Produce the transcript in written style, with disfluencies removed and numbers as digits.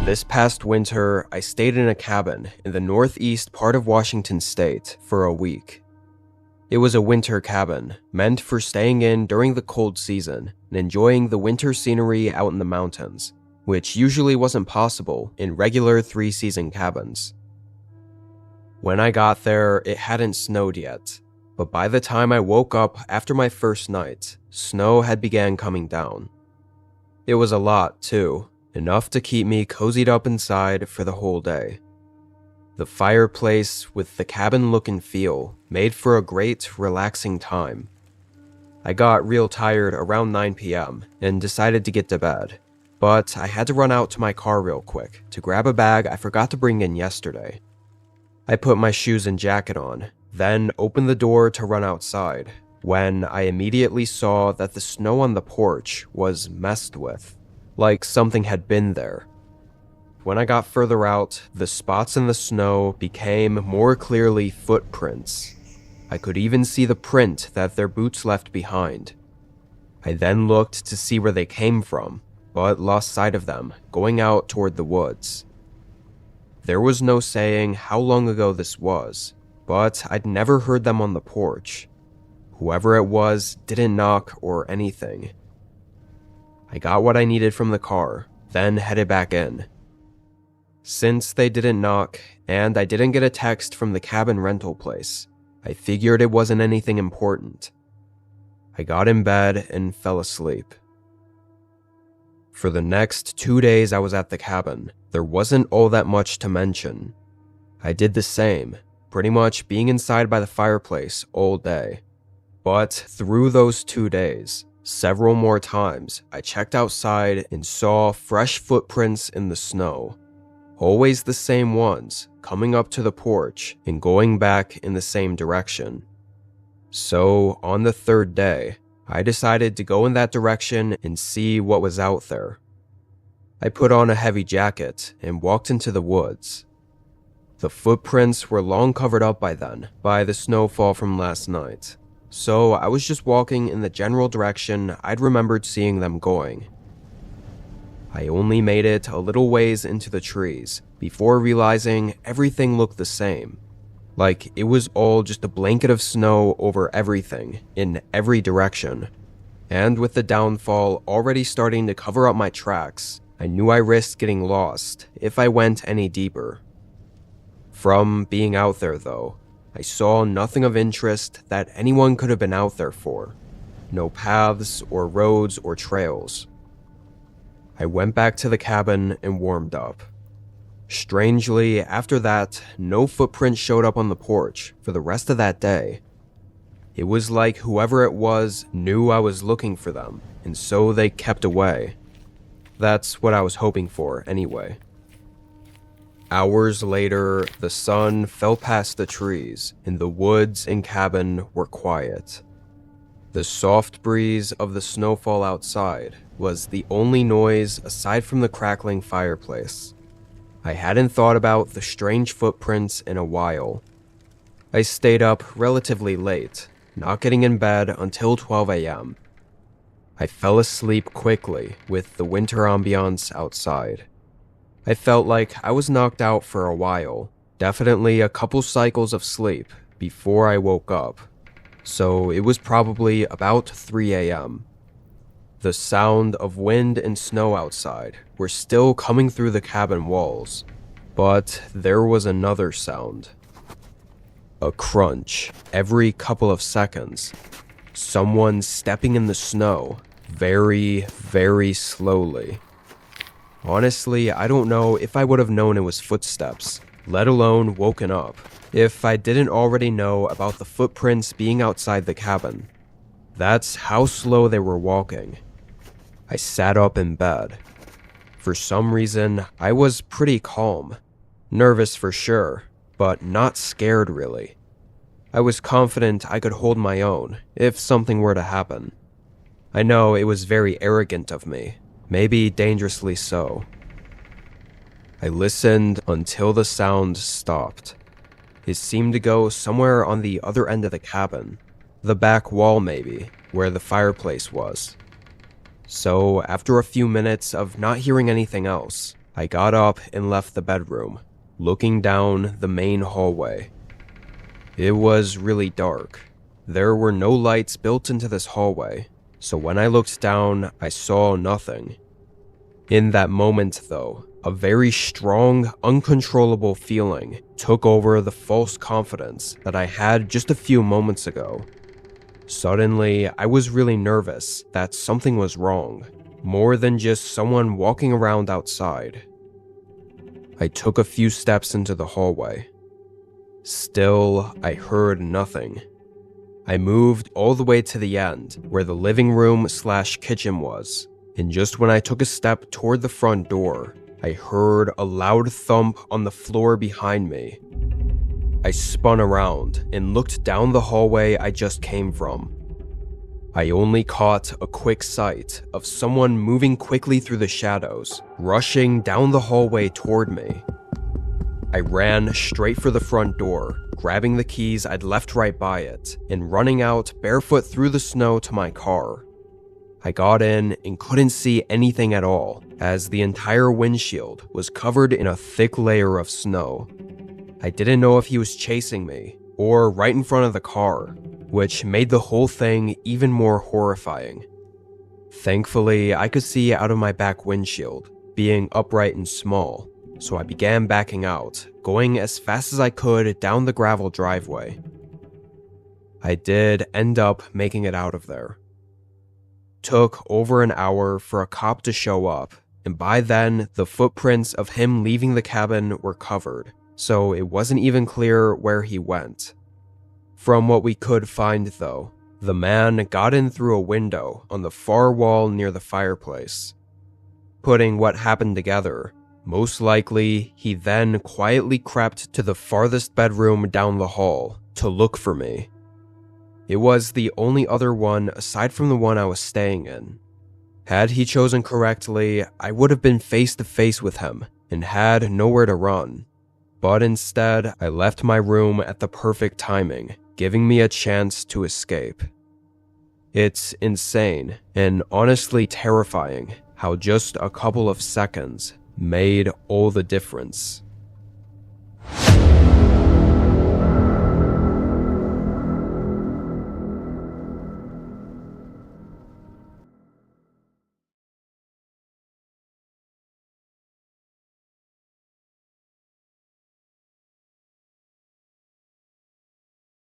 This past winter, I stayed in a cabin in the northeast part of Washington state for a week. It was a winter cabin, meant for staying in during the cold season and enjoying the winter scenery out in the mountains, which usually wasn't possible in regular three-season cabins. When I got there, it hadn't snowed yet, but by the time I woke up after my first night, snow had began coming down. It was a lot, too, enough to keep me cozied up inside for the whole day. The fireplace with the cabin look and feel made for a great, relaxing time. I got real tired around 9 p.m. and decided to get to bed, but I had to run out to my car real quick to grab a bag I forgot to bring in yesterday. I put my shoes and jacket on, then opened the door to run outside, when I immediately saw that the snow on the porch was messed with, like something had been there. When I got further out, the spots in the snow became more clearly footprints. I could even see the print that their boots left behind. I then looked to see where they came from, but lost sight of them, going out toward the woods. There was no saying how long ago this was, but I'd never heard them on the porch. Whoever it was didn't knock or anything. I got what I needed from the car, then headed back in. Since they didn't knock, and I didn't get a text from the cabin rental place, I figured it wasn't anything important. I got in bed and fell asleep. For the next 2 days I was at the cabin, there wasn't all that much to mention. I did the same, pretty much being inside by the fireplace all day. But through those 2 days, several more times, I checked outside and saw fresh footprints in the snow. Always the same ones, coming up to the porch and going back in the same direction. So, on the third day, I decided to go in that direction and see what was out there. I put on a heavy jacket and walked into the woods. The footprints were long covered up by then, by the snowfall from last night. So I was just walking in the general direction I'd remembered seeing them going. I only made it a little ways into the trees before realizing everything looked the same. Like it was all just a blanket of snow over everything, in every direction. And with the downfall already starting to cover up my tracks, I knew I risked getting lost if I went any deeper. From being out there though, I saw nothing of interest that anyone could have been out there for. No paths or roads or trails. I went back to the cabin and warmed up. Strangely, after that, no footprints showed up on the porch for the rest of that day. It was like whoever it was knew I was looking for them, and so they kept away. That's what I was hoping for, anyway. Hours later, the sun fell past the trees, and the woods and cabin were quiet. The soft breeze of the snowfall outside was the only noise aside from the crackling fireplace. I hadn't thought about the strange footprints in a while. I stayed up relatively late, not getting in bed until 12 a.m. I fell asleep quickly with the winter ambiance outside. I felt like I was knocked out for a while, definitely a couple cycles of sleep before I woke up, so it was probably about 3 a.m. The sound of wind and snow outside were still coming through the cabin walls, but there was another sound. A crunch every couple of seconds. Someone stepping in the snow, very, very slowly. Honestly, I don't know if I would have known it was footsteps, let alone woken up, if I didn't already know about the footprints being outside the cabin. That's how slow they were walking. I sat up in bed. For some reason, I was pretty calm. Nervous for sure, but not scared really. I was confident I could hold my own if something were to happen. I know it was very arrogant of me, maybe dangerously so. I listened until the sound stopped. It seemed to go somewhere on the other end of the cabin, the back wall maybe, where the fireplace was. So after a few minutes of not hearing anything else, I got up and left the bedroom, looking down the main hallway. It was really dark. There were no lights built into this hallway, so when I looked down, I saw nothing. In that moment, though, a very strong, uncontrollable feeling took over the false confidence that I had just a few moments ago. Suddenly, I was really nervous that something was wrong, more than just someone walking around outside. I took a few steps into the hallway. Still, I heard nothing. I moved all the way to the end, where the living room/kitchen was, and just when I took a step toward the front door, I heard a loud thump on the floor behind me. I spun around and looked down the hallway I just came from. I only caught a quick sight of someone moving quickly through the shadows, rushing down the hallway toward me. I ran straight for the front door, grabbing the keys I'd left right by it, and running out barefoot through the snow to my car. I got in and couldn't see anything at all, as the entire windshield was covered in a thick layer of snow. I didn't know if he was chasing me, or right in front of the car, which made the whole thing even more horrifying. Thankfully, I could see out of my back windshield, being upright and small, so I began backing out, going as fast as I could down the gravel driveway. I did end up making it out of there. Took over an hour for a cop to show up, and by then, the footprints of him leaving the cabin were covered, so it wasn't even clear where he went. From what we could find though, the man got in through a window on the far wall near the fireplace. Putting what happened together, most likely he then quietly crept to the farthest bedroom down the hall to look for me. It was the only other one aside from the one I was staying in. Had he chosen correctly, I would have been face to face with him and had nowhere to run. But instead, I left my room at the perfect timing, giving me a chance to escape. It's insane and honestly terrifying how just a couple of seconds made all the difference.